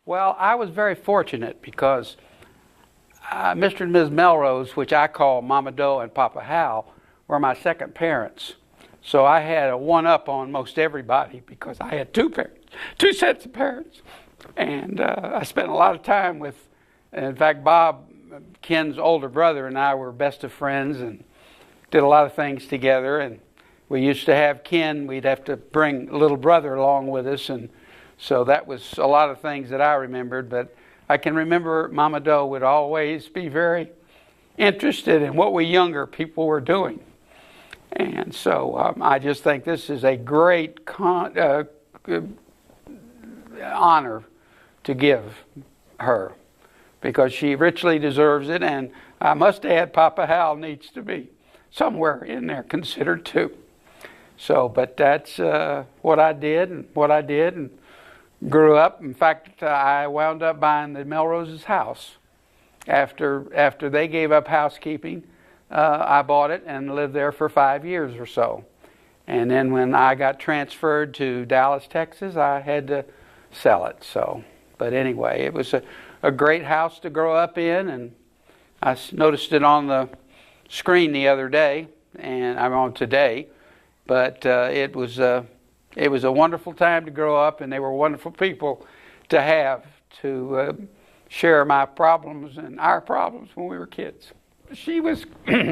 Well, I was very fortunate because Mr. and Ms. Melrose, which I call Mama Doe and Papa Hal, were my second parents. So I had a one-up on most everybody because I had two sets of parents. And I spent a lot of time with, in fact, Bob, Ken's older brother, and I were best of friends and did a lot of things together. And we used to have Ken, we'd have to bring little brother along with us. And so that was a lot of things that I remembered. But I can remember Mama Doe would always be very interested in what we younger people were doing. And so I just think this is a great honor to give her because she richly deserves it. And I must add, Papa Hal needs to be somewhere in there considered too. So, but that's what I did and grew up. In fact, I wound up buying the Melrose's house. After they gave up housekeeping, I bought it and lived there for 5 years or so. And then when I got transferred to Dallas, Texas, I had to sell it. So, but anyway, it was a great house to grow up in, and I noticed it on the screen the other day, and I'm on today. But it was a wonderful time to grow up, and they were wonderful people to have to share my problems and our problems when we were kids. She was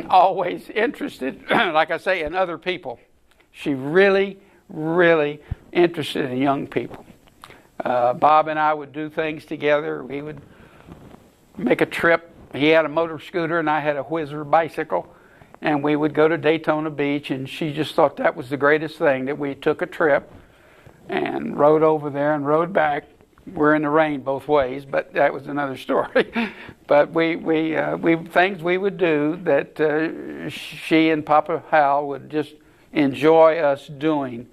always interested, like I say, in other people. She really, really interested in young people. Bob and I would do things together. We would make a trip. He had a motor scooter and I had a whizzer bicycle. And we would go to Daytona Beach, and she just thought that was the greatest thing, that we took a trip and rode over there and rode back. We're in the rain both ways, but that was another story. But we things we would do that she and Papa Hal would just enjoy us doing,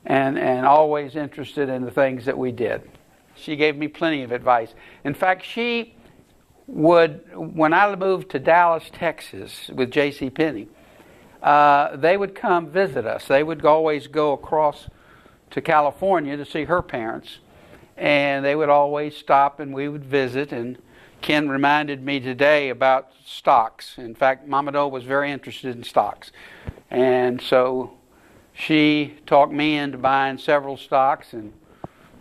and always interested in the things that we did. She gave me plenty of advice. In fact, she would, when I moved to Dallas, Texas with J.C. Penney, they would come visit us. They would always go across to California to see her parents. And they would always stop and we would visit. And Ken reminded me today about stocks. In fact, Mama Doe was very interested in stocks. And so she talked me into buying several stocks, and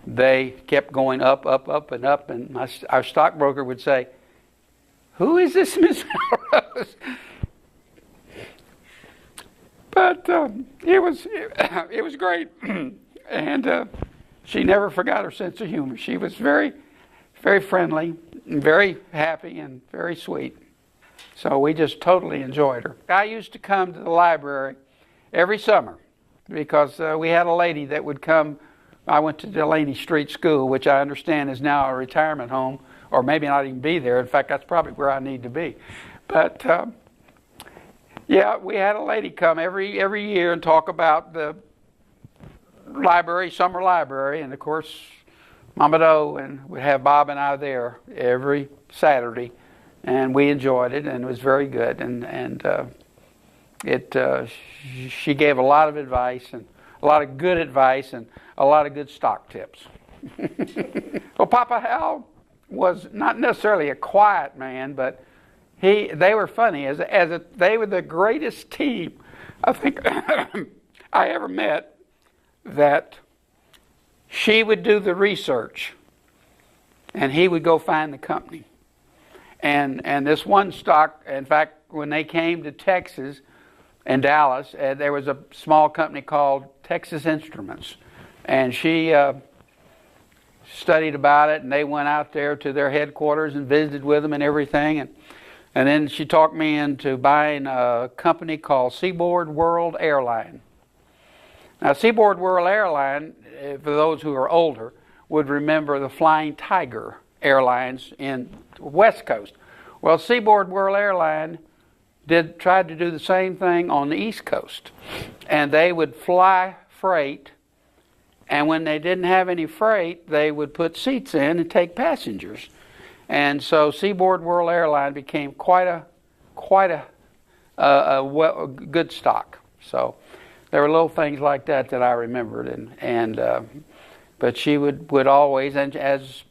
they kept going up, and up. And our stockbroker would say, "Who is this Miss Melrose?" But it was great. And she never forgot her sense of humor. She was very, very friendly, and very happy, and very sweet. So we just totally enjoyed her. I used to come to the library every summer because we had a lady that would come. I went to Delaney Street School, which I understand is now a retirement home, or maybe not even be there. In fact, that's probably where I need to be. But yeah, we had a lady come every year and talk about the library, summer library, and of course Mama Doe and would have Bob and I there every Saturday, and we enjoyed it, and it was very good. And she gave a lot of advice, and a lot of good advice, and a lot of good stock tips. Well, Papa Hal was not necessarily a quiet man, but they were funny. They were the greatest team I think I ever met. That she would do the research and he would go find the company. And this one stock, in fact, when they came to Texas and Dallas, there was a small company called Texas Instruments. And she studied about it, and they went out there to their headquarters and visited with them and everything. And then she talked me into buying a company called Seaboard World Airline. Now, Seaboard World Airline, for those who are older, would remember the Flying Tiger Airlines in the West Coast. Well, Seaboard World Airline tried to do the same thing on the East Coast. And they would fly freight, and when they didn't have any freight, they would put seats in and take passengers. And so Seaboard World Airline became quite a good stock. So there were little things like that I remembered, but she would always, and as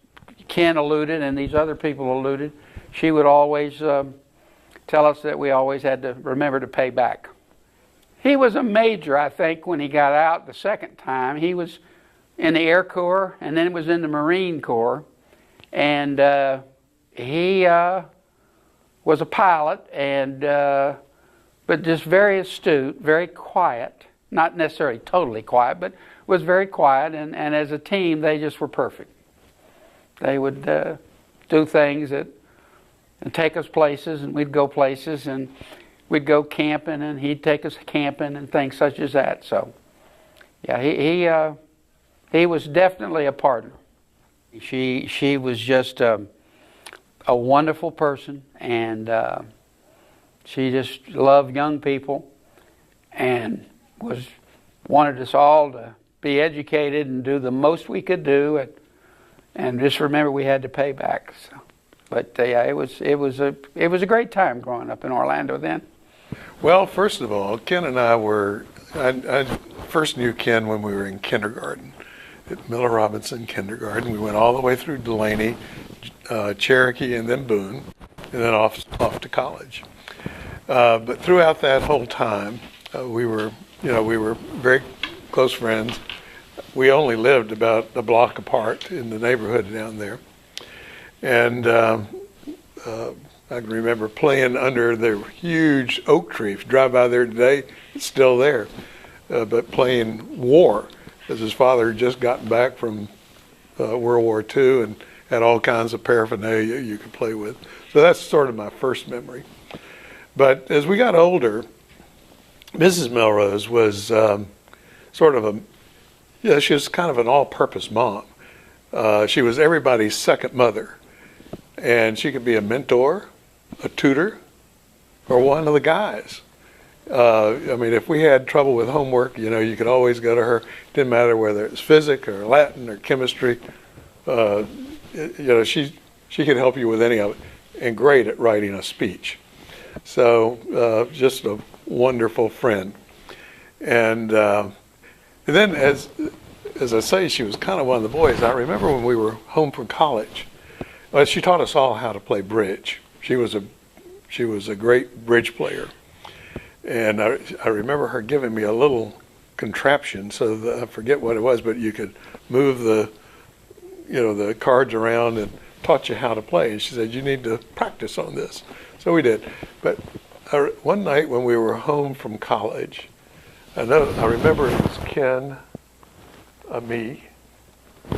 Ken alluded and these other people alluded, she would always tell us that we always had to remember to pay back. He was a major, I think, when he got out the second time. He was in the Air Corps and then was in the Marine Corps. And he was a pilot, and but just very astute, very quiet. Not necessarily totally quiet, but was very quiet. And as a team, they just were perfect. They would do things and take us places, and we'd go places, and we'd go camping, and he'd take us camping and things such as that. So, yeah, he was definitely a partner. She was just a wonderful person, and she just loved young people, and wanted us all to be educated and do the most we could do, and just remember we had to pay back. So, but yeah, it was a great time growing up in Orlando then. Well, first of all, Ken and I first knew Ken when we were in kindergarten, at Miller Robinson Kindergarten. We went all the way through Delaney, Cherokee, and then Boone, and then off to college. But throughout that whole time, we were very close friends. We only lived about a block apart in the neighborhood down there, and I can remember playing under the huge oak tree. If you drive by there today, it's still there. But playing war, as his father had just gotten back from World War II and had all kinds of paraphernalia you could play with. So that's sort of my first memory. But as we got older, Mrs. Melrose was sort of she was kind of an all-purpose mom. She was everybody's second mother. And she could be a mentor, a tutor, or one of the guys. I mean, if we had trouble with homework, you could always go to her. It didn't matter whether it was physics or Latin or chemistry. She could help you with any of it, and great at writing a speech. So just a wonderful friend. And then, as I say, she was kind of one of the boys. I remember when we were home from college. Well, she taught us all how to play bridge. She was a great bridge player, and I remember her giving me a little contraption. So I forget what it was, but you could move the cards around and taught you how to play. And she said, "You need to practice on this." So we did. But one night when we were home from college, I remember it was Ken, me,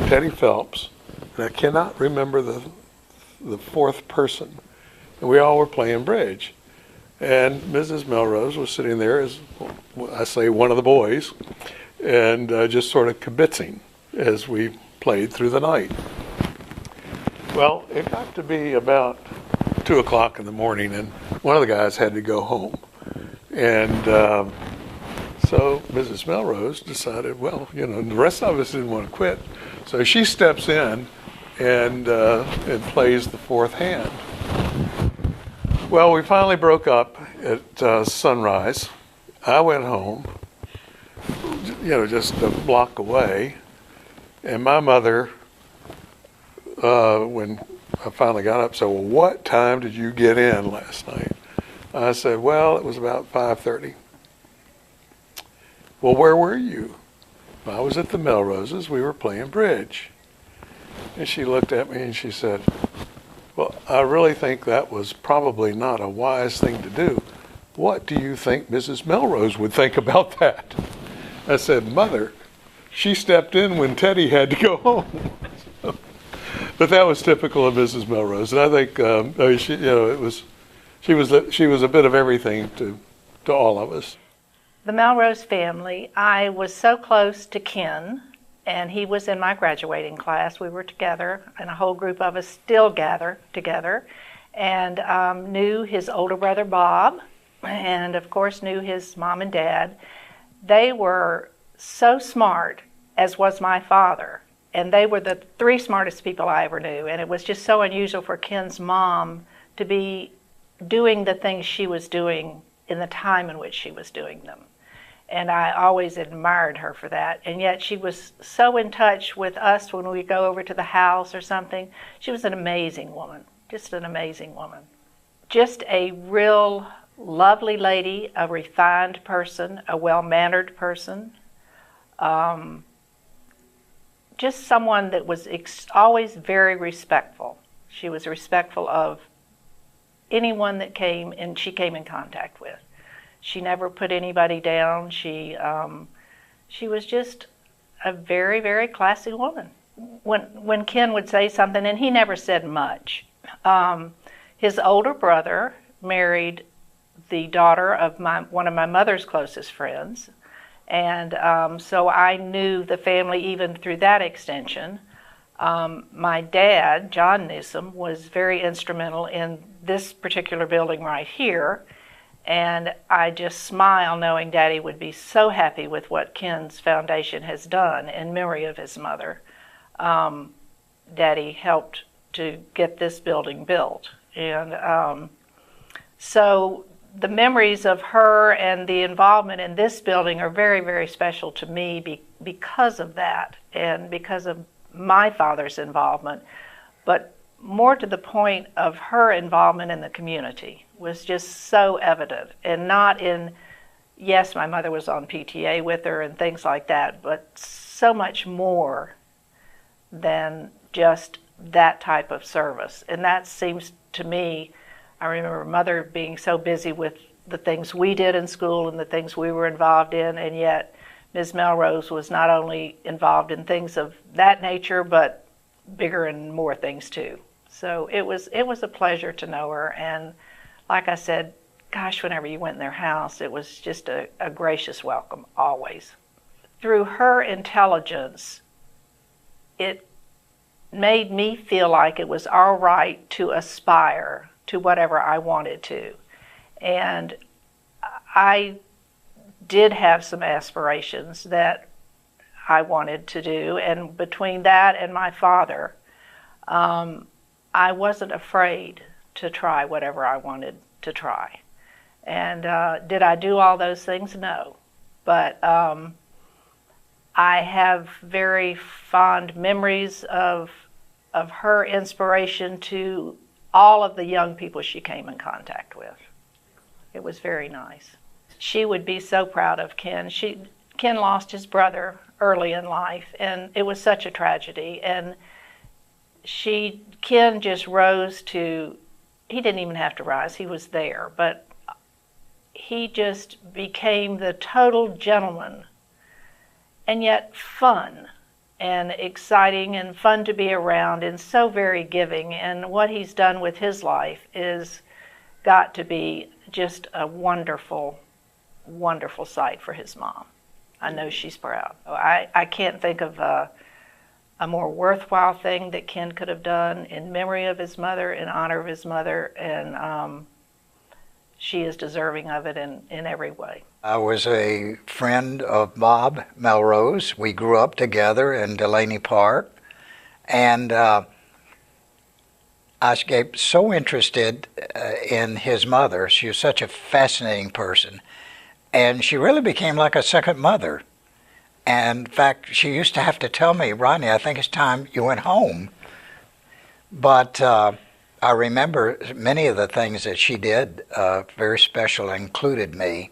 Teddy Phelps, and I cannot remember the fourth person. And we all were playing bridge. And Mrs. Melrose was sitting there as, I say, one of the boys, and just sort of kibitzing as we played through the night. Well, it got to be about 2 o'clock in the morning, and one of the guys had to go home. And so Mrs. Melrose decided, well, the rest of us didn't want to quit. So she steps in and plays the fourth hand. Well, we finally broke up at sunrise. I went home, just a block away. And my mother, when I finally got up, said, "Well, what time did you get in last night?" I said, "Well, it was about 5:30. "Well, where were you?" "I was at the Melroses. We were playing bridge." And she looked at me and she said, "Well, I really think that was probably not a wise thing to do. What do you think Mrs. Melrose would think about that?" I said, "Mother, she stepped in when Teddy had to go home." But that was typical of Mrs. Melrose, and I think she was a bit of everything to all of us. The Melrose family, I was so close to Ken, and he was in my graduating class. We were together, and a whole group of us still gather together, and knew his older brother Bob, and of course knew his mom and dad. They were so smart, as was my father, and they were the three smartest people I ever knew, and it was just so unusual for Ken's mom to be doing the things she was doing in the time in which she was doing them. And I always admired her for that. And yet she was so in touch with us when we go over to the house or something. She was an amazing woman, just an amazing woman. Just a real lovely lady, a refined person, a well-mannered person. Just someone that was always very respectful. She was respectful of anyone that she came in contact with. She never put anybody down. She was just a very, very classy woman. When Ken would say something, and he never said much, his older brother married the daughter of one of my mother's closest friends, and so I knew the family even through that extension. My dad, John Newsom, was very instrumental in this particular building right here. And I just smile knowing Daddy would be so happy with what Ken's foundation has done in memory of his mother. Daddy helped to get this building built. And so the memories of her and the involvement in this building are very, very special to me because of that and because of my father's involvement. But more to the point of her involvement in the community was just so evident, and not in, yes, my mother was on PTA with her and things like that, but so much more than just that type of service. And that seems to me, I remember Mother being so busy with the things we did in school and the things we were involved in, and yet Ms. Melrose was not only involved in things of that nature, but bigger and more things too. So it was a pleasure to know her, and like I said, gosh, whenever you went in their house, it was just a gracious welcome, always. Through her intelligence, it made me feel like it was all right to aspire to whatever I wanted to. And I did have some aspirations that I wanted to do, and between that and my father, I wasn't afraid to try whatever I wanted to try. And did I do all those things? No. But I have very fond memories of her inspiration to all of the young people she came in contact with. It was very nice. She would be so proud of Ken. Ken lost his brother early in life, and it was such a tragedy. And Ken just rose to, he didn't even have to rise, he was there, but he just became the total gentleman, and yet fun and exciting and fun to be around and so very giving. And what he's done with his life is got to be just a wonderful, wonderful sight for his mom. I know she's proud. I can't think of a more worthwhile thing that Ken could have done in memory of his mother, in honor of his mother, and she is deserving of it in every way. I was a friend of Bob Melrose. We grew up together in Delaney Park, and I became so interested in his mother. She was such a fascinating person, and she really became like a second mother. And in fact, she used to have to tell me, Rodney, I think it's time you went home. But I remember many of the things that she did, very special, included me.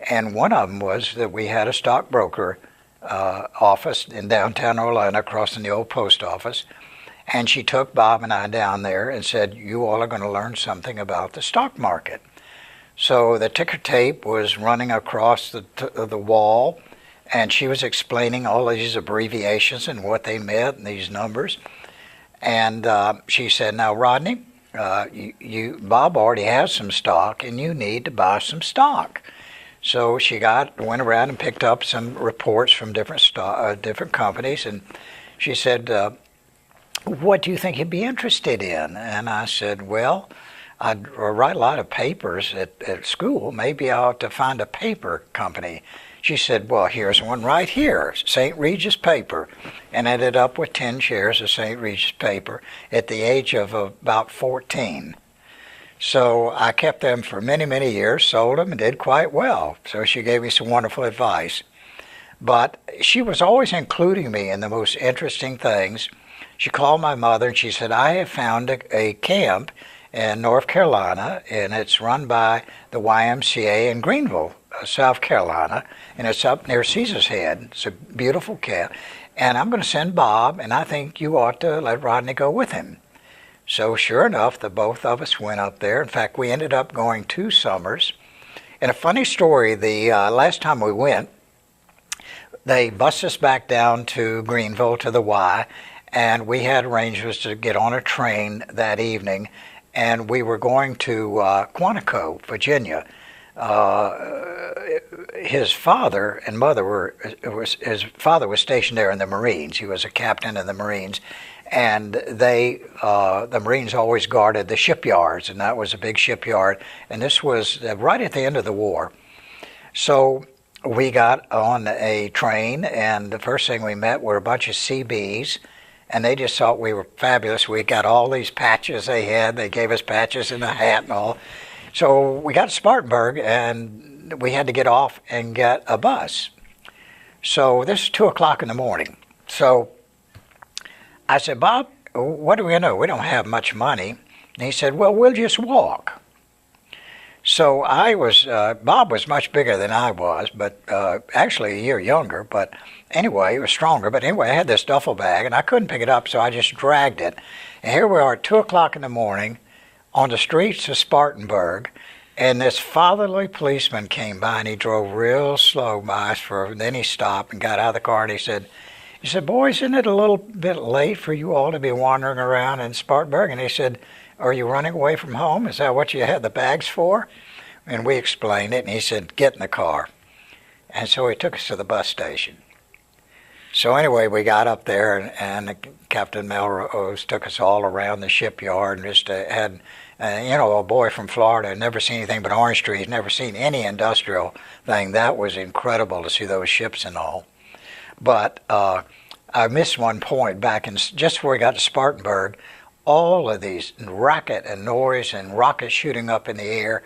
And one of them was that we had a stockbroker office in downtown Orlando across from the old post office. And she took Bob and I down there and said, you all are going to learn something about the stock market. So the ticker tape was running across the wall, and she was explaining all of these abbreviations and what they meant and these numbers. And she said, now, Rodney, Bob already has some stock, and you need to buy some stock. So she went around and picked up some reports from different companies, and she said, what do you think he'd be interested in? And I said, well, I write a lot of papers at school. Maybe I ought to find a paper company. She said, well, here's one right here, St. Regis paper, and ended up with 10 shares of St. Regis paper at the age of about 14. So I kept them for many, many years, sold them, and did quite well. So she gave me some wonderful advice. But she was always including me in the most interesting things. She called my mother and she said, I have found a camp in North Carolina, and it's run by the YMCA in Greenville, South Carolina, and it's up near Caesar's Head. It's a beautiful camp. And I'm going to send Bob, and I think you ought to let Rodney go with him. So sure enough, the both of us went up there. In fact, we ended up going 2 summers. And a funny story, the last time we went, they bussed us back down to Greenville to the Y, and we had arrangements to get on a train that evening, and we were going to Quantico, Virginia. His father and mother his father was stationed there in the Marines. He was a captain in the Marines, and the Marines always guarded the shipyards, and that was a big shipyard, and this was right at the end of the war. So we got on a train, and the first thing we met were a bunch of CBs, and they just thought we were fabulous. We got all these patches they had. They gave us patches and a hat and all. So we got to Spartanburg, and we had to get off and get a bus. So this is 2 o'clock in the morning. So I said, Bob, what do we know? We don't have much money. And he said, well, we'll just walk. So Bob was much bigger than I was, but actually a year younger, but anyway, he was stronger. But anyway, I had this duffel bag, and I couldn't pick it up, so I just dragged it. And here we are at 2 o'clock in the morning on the streets of Spartanburg, and this fatherly policeman came by, and he drove real slow by us, then he stopped and got out of the car, and he said, boys, isn't it a little bit late for you all to be wandering around in Spartanburg? And he said, are you running away from home? Is that what you had the bags for? And we explained it, and he said, get in the car. And so he took us to the bus station. So anyway, we got up there, and Captain Melrose took us all around the shipyard, and just had, a boy from Florida had never seen anything but orange trees, never seen any industrial thing. That was incredible to see those ships and all. But I missed one point back just before we got to Spartanburg. All of these racket and noise and rockets shooting up in the air,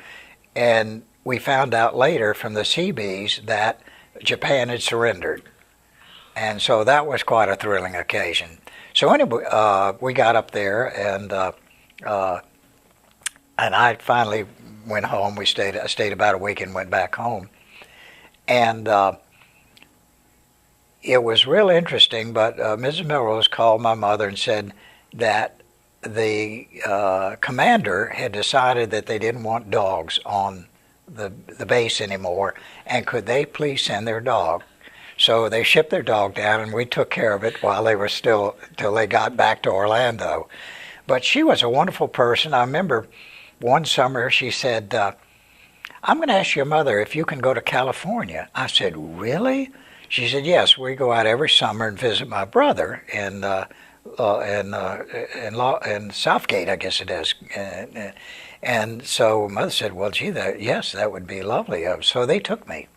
and we found out later from the Seabees that Japan had surrendered, and so that was quite a thrilling occasion. So anyway, we got up there, and I finally went home. I stayed about a week and went back home, and it was real interesting. But Mrs. Melrose called my mother and said that the commander had decided that they didn't want dogs on the base anymore, and could they please send their dog? So they shipped their dog down, and we took care of it while they were till they got back to Orlando. But she was a wonderful person. I remember one summer she said, I'm going to ask your mother if you can go to California. I said, really? She said, yes, we go out every summer and visit my brother in Southgate, I guess it is. And so Mother said, well, gee, yes, that would be lovely. So they took me.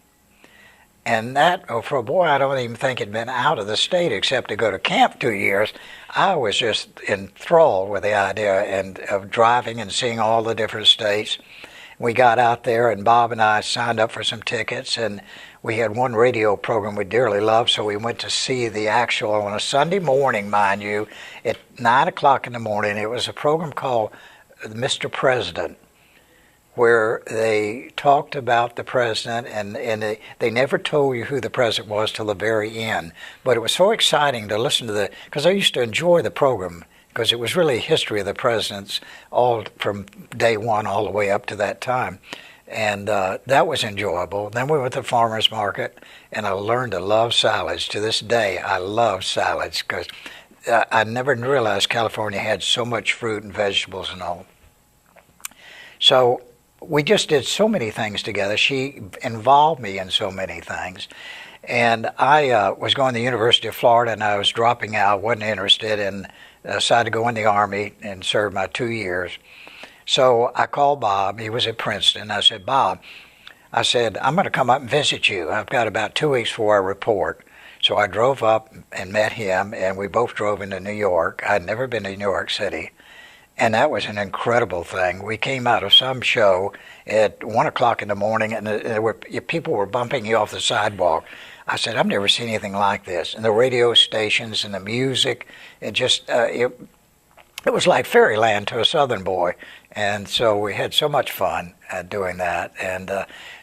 And that, for a boy, I don't even think had been out of the state except to go to camp 2 years. I was just enthralled with the idea of driving and seeing all the different states. We got out there, and Bob and I signed up for some tickets, and we had one radio program we dearly loved, so we went to see the actual, on a Sunday morning, mind you, at 9 o'clock in the morning. It was a program called Mr. President, where they talked about the president, and they never told you who the president was till the very end. But it was so exciting to listen to because I used to enjoy the program, because it was really a history of the presidents, all from day one all the way up to that time. And that was enjoyable. Then we went to the farmer's market, and I learned to love salads. To this day, I love salads, because I never realized California had so much fruit and vegetables and all. So we just did so many things together. She involved me in so many things. And I was going to the University of Florida, and I was dropping out, wasn't interested, and decided to go in the Army and serve my 2 years. So I called Bob. He was at Princeton. I said, Bob, I said, I'm going to come up and visit you. I've got about 2 weeks before I report. So I drove up and met him, and we both drove into New York. I'd never been to New York City. And that was an incredible thing. We came out of some show at 1 o'clock in the morning, and people were bumping you off the sidewalk. I said, I've never seen anything like this. And the radio stations and the music, it was like fairyland to a Southern boy. And so we had so much fun doing that. And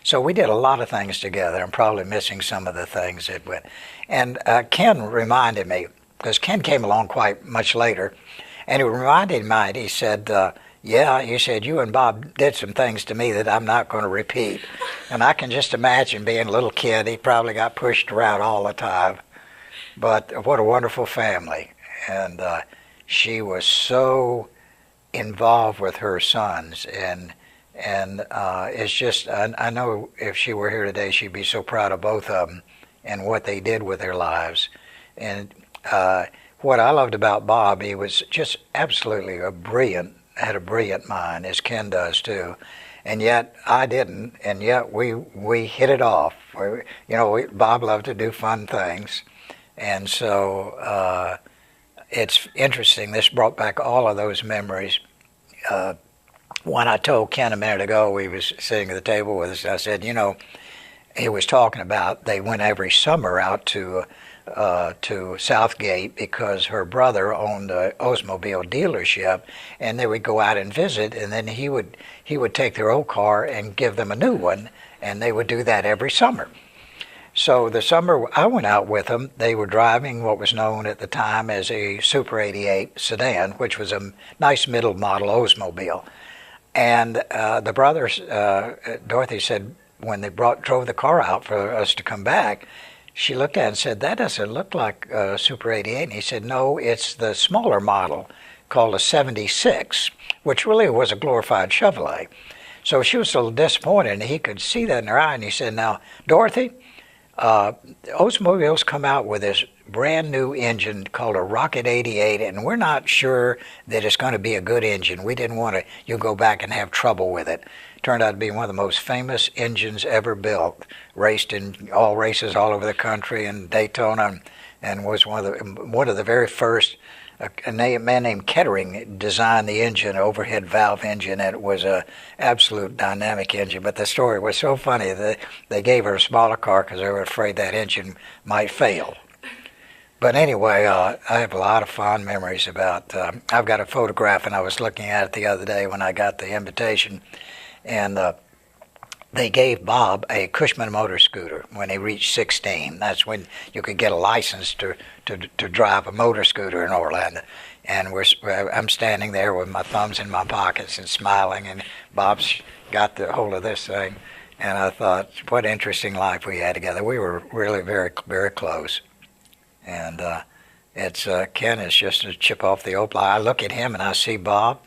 so we did a lot of things together. I'm probably missing some of the things that went. And Ken reminded me, because Ken came along quite much later, and he reminded me, he said, yeah, you said you and Bob did some things to me that I'm not going to repeat. And I can just imagine being a little kid, he probably got pushed around all the time. But what a wonderful family. And she was so involved with her sons. And it's just, I know if she were here today, she'd be so proud of both of them and what they did with their lives. And what I loved about Bob, he was just absolutely had a brilliant mind, as Ken does too. And yet I didn't, and yet we hit it off. Bob loved to do fun things. And so it's interesting, this brought back all of those memories. When I told Ken a minute ago, he was sitting at the table with us, I said, he was talking about they went every summer out to Southgate because her brother owned an Oldsmobile dealership, and they would go out and visit, and then he would take their old car and give them a new one, and they would do that every summer. So the summer I went out with them, they were driving what was known at the time as a Super 88 sedan, which was a nice middle model Oldsmobile. And the brothers, Dorothy said, when they drove the car out for us to come back, she looked at it and said, that doesn't look like a Super 88. And he said, no, it's the smaller model called a 76, which really was a glorified Chevrolet. So she was a little disappointed, and he could see that in her eye. And he said, now, Dorothy, Oldsmobiles come out with this brand new engine called a Rocket 88, and we're not sure that it's going to be a good engine. We didn't want you go back and have trouble with it. Turned out to be one of the most famous engines ever built, raced in all races all over the country in Daytona, and was one of the very first. A man named Kettering designed the engine, overhead valve engine, and it was a absolute dynamic engine. But the story was so funny that they gave her a smaller car because they were afraid that engine might fail. But anyway, I have a lot of fond memories about. I've got a photograph, and I was looking at it the other day when I got the invitation, and they gave Bob a Cushman motor scooter when he reached 16. That's when you could get a license to drive a motor scooter in Orlando. And I'm standing there with my thumbs in my pockets and smiling, and Bob's got the hold of this thing. And I thought, what interesting life we had together. We were really very, very close. And Ken is just a chip off the old block. I look at him and I see Bob,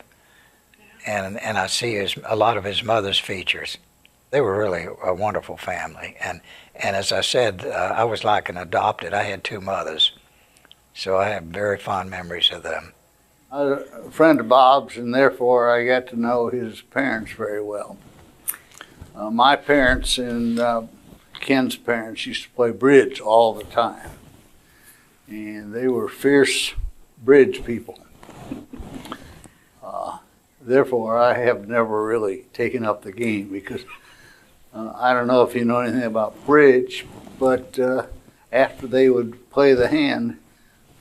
and I see a lot of his mother's features. They were really a wonderful family. And as I said, I was like an adopted. I had two mothers. So I have very fond memories of them. I was a friend of Bob's, and therefore I got to know his parents very well. My parents and Ken's parents used to play bridge all the time. And they were fierce bridge people. Therefore, I have never really taken up the game because I don't know if you know anything about bridge, but after they would play the hand,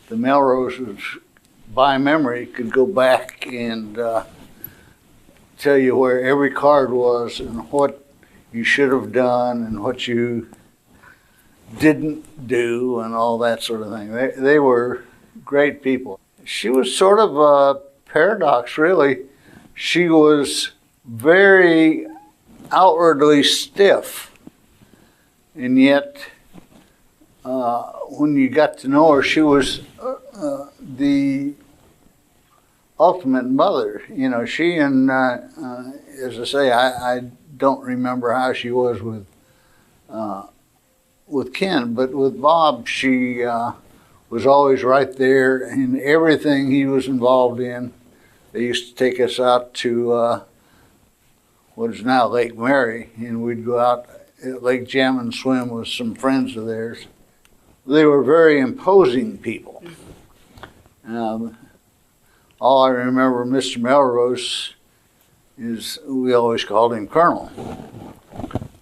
the Melroses, by memory, could go back and tell you where every card was and what you should have done and what you didn't do and all that sort of thing. They were great people. She was sort of a paradox, really. She was very outwardly stiff, and yet when you got to know her, she was the ultimate mother. She and as I say, I don't remember how she was with Ken, but with Bob, she was always right there in everything he was involved in. They used to take us out to what is now Lake Mary, and we'd go out at Lake Gem and swim with some friends of theirs. They were very imposing people. all I remember Mr. Melrose is we always called him Colonel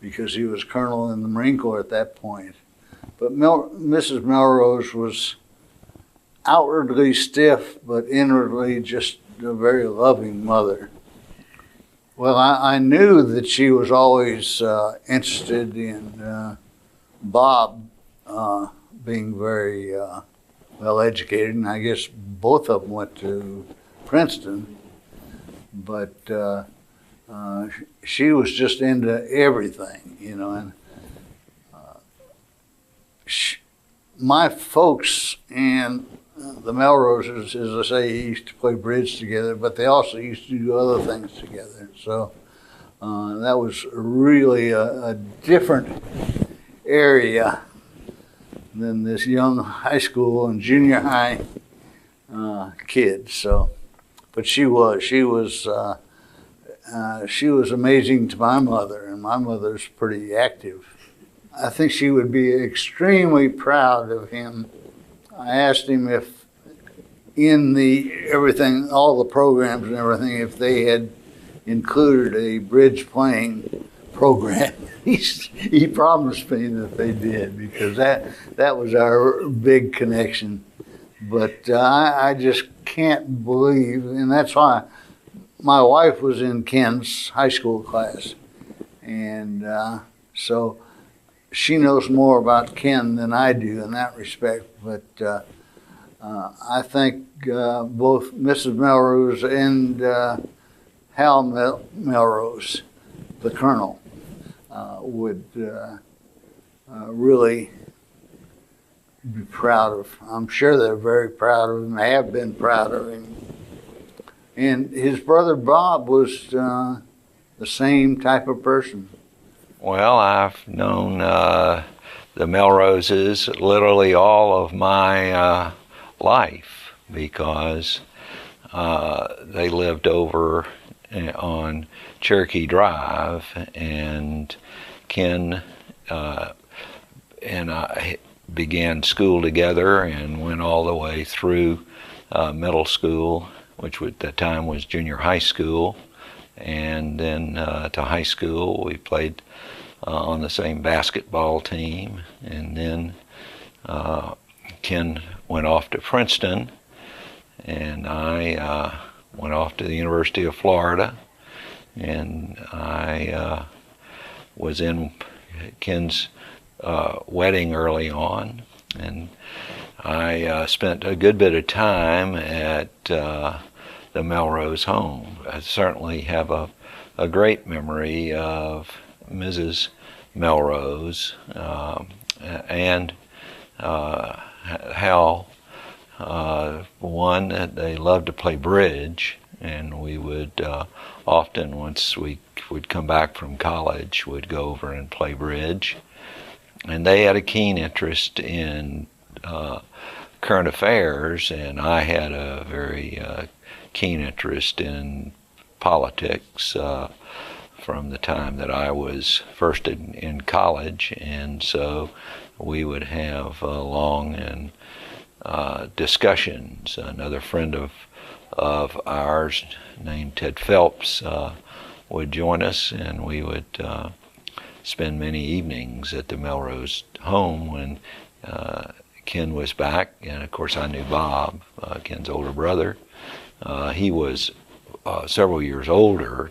because he was Colonel in the Marine Corps at that point. But Mrs. Melrose was outwardly stiff, but inwardly just a very loving mother. Well, I knew that she was always interested in Bob being very well educated, and I guess both of them went to Princeton. But she was just into everything, you know. And my folks and the Melroses, as I say, used to play bridge together, but they also used to do other things together. So that was really a different area than this young high school and junior high kid. So, but she was amazing to my mother, and my mother's pretty active. I think she would be extremely proud of him. I asked him if in everything, all the programs and everything, if they had included a bridge playing program. He promised me that they did, because that was our big connection. But I just can't believe, and that's why my wife was in Ken's high school class. And so she knows more about Ken than I do in that respect. But I think both Mrs. Melrose and Hal Melrose, the Colonel, would really be proud of. I'm sure they're very proud of him, have been proud of him. And his brother Bob was the same type of person. Well, I've known the Melroses literally all of my life, because they lived over on Cherokee Drive, and Ken and I began school together and went all the way through middle school, which at that time was junior high school, and then to high school. We played on the same basketball team, and then Ken went off to Princeton, and I went off to the University of Florida, and I was in Ken's wedding early on, and I spent a good bit of time at the Melrose home. I certainly have a great memory of Mrs. Melrose and Hal. One, they loved to play bridge, and we would often, once we would come back from college, would go over and play bridge. And they had a keen interest in current affairs, and I had a very keen interest in politics from the time that I was first in college. And so we would have long and discussions. Another friend of ours named Ted Phelps would join us, and we would spend many evenings at the Melrose home when Ken was back. And of course I knew Bob, Ken's older brother. He was several years older,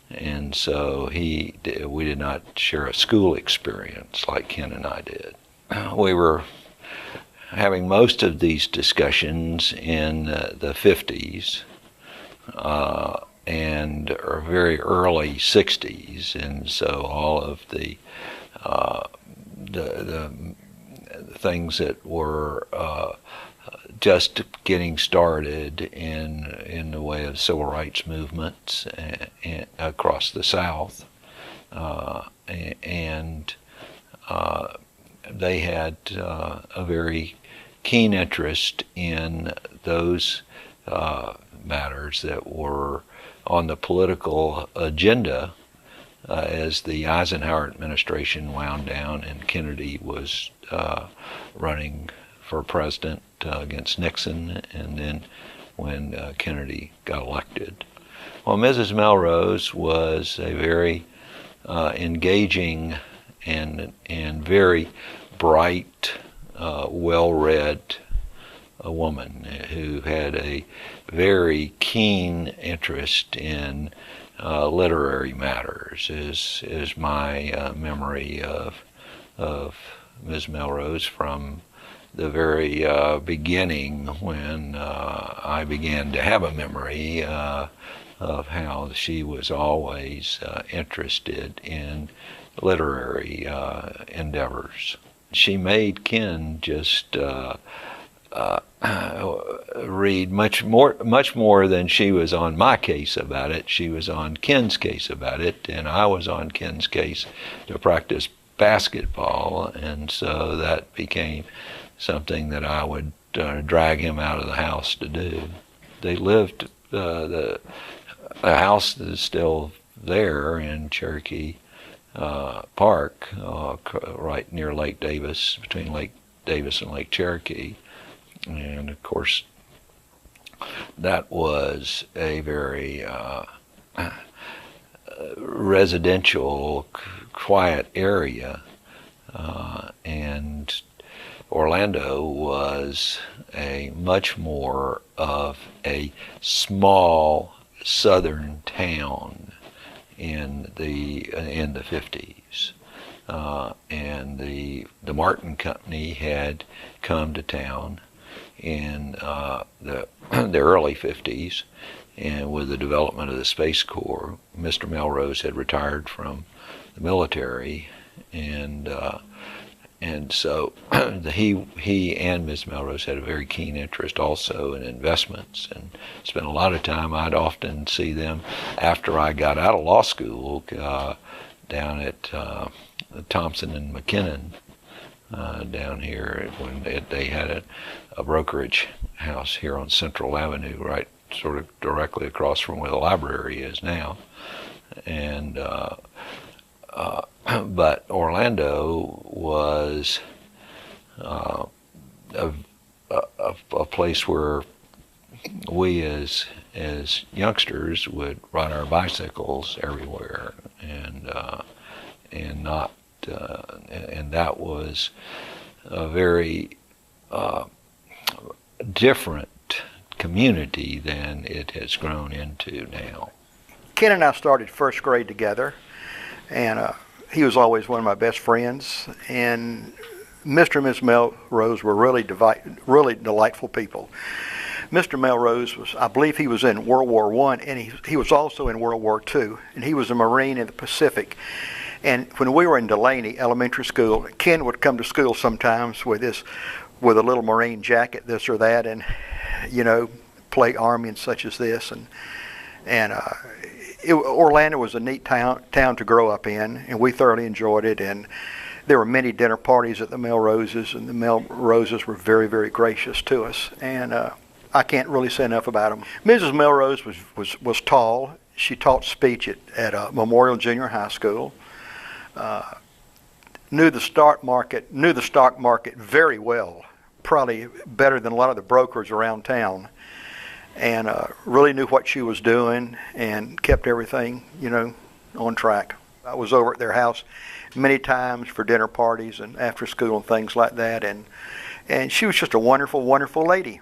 and so we did not share a school experience like Ken and I did. We were having most of these discussions in the 50s and very early 60s, and so all of the things that were just getting started in the way of civil rights movements across the South, and they had a very keen interest in those matters that were on the political agenda as the Eisenhower administration wound down and Kennedy was running for president against Nixon, and then when Kennedy got elected. Well, Mrs. Melrose was a very engaging and very bright, well-read woman who had a very keen interest in literary matters. Is my memory of Ms. Melrose from the very beginning, when I began to have a memory of how she was always interested in literary endeavors. She made Ken just read much more than she was on my case about it. She was on Ken's case about it, and I was on Ken's case to practice basketball, and so that became something that I would drag him out of the house to do. They lived, the house is still there in Cherokee Park, right near Lake Davis, between Lake Davis and Lake Cherokee. And of course, that was a very residential, quiet area, and Orlando was a much more of a small southern town in the 50s, and the Martin Company had come to town in the early 50s, and with the development of the Space Corps. Mr. Melrose had retired from the military, and so he and Ms. Melrose had a very keen interest also in investments, and spent a lot of time. I'd often see them after I got out of law school down at Thompson and McKinnon down here, when they had a brokerage house here on Central Avenue, right sort of directly across from where the library is now. And but Orlando was a place where we as youngsters would ride our bicycles everywhere, and not and that was a very different community than it has grown into now. Ken and I started first grade together, and he was always one of my best friends, and Mr. and Ms. Melrose were really delightful people. Mr. Melrose was, I believe he was in World War I, and he was also in World War II, and he was a Marine in the Pacific. And when we were in Delaney Elementary School, Ken would come to school sometimes with a little Marine jacket, this or that, and play Army and such as this. Orlando was a neat town to grow up in, and we thoroughly enjoyed it. And there were many dinner parties at the Melroses, and the Melroses were very, very gracious to us. And I can't really say enough about them. Mrs. Melrose was tall. She taught speech at Memorial Junior High School. Knew the stock market very well, probably better than a lot of the brokers around town, and really knew what she was doing and kept everything, on track. I was over at their house many times for dinner parties and after school and things like that, and she was just a wonderful, wonderful lady.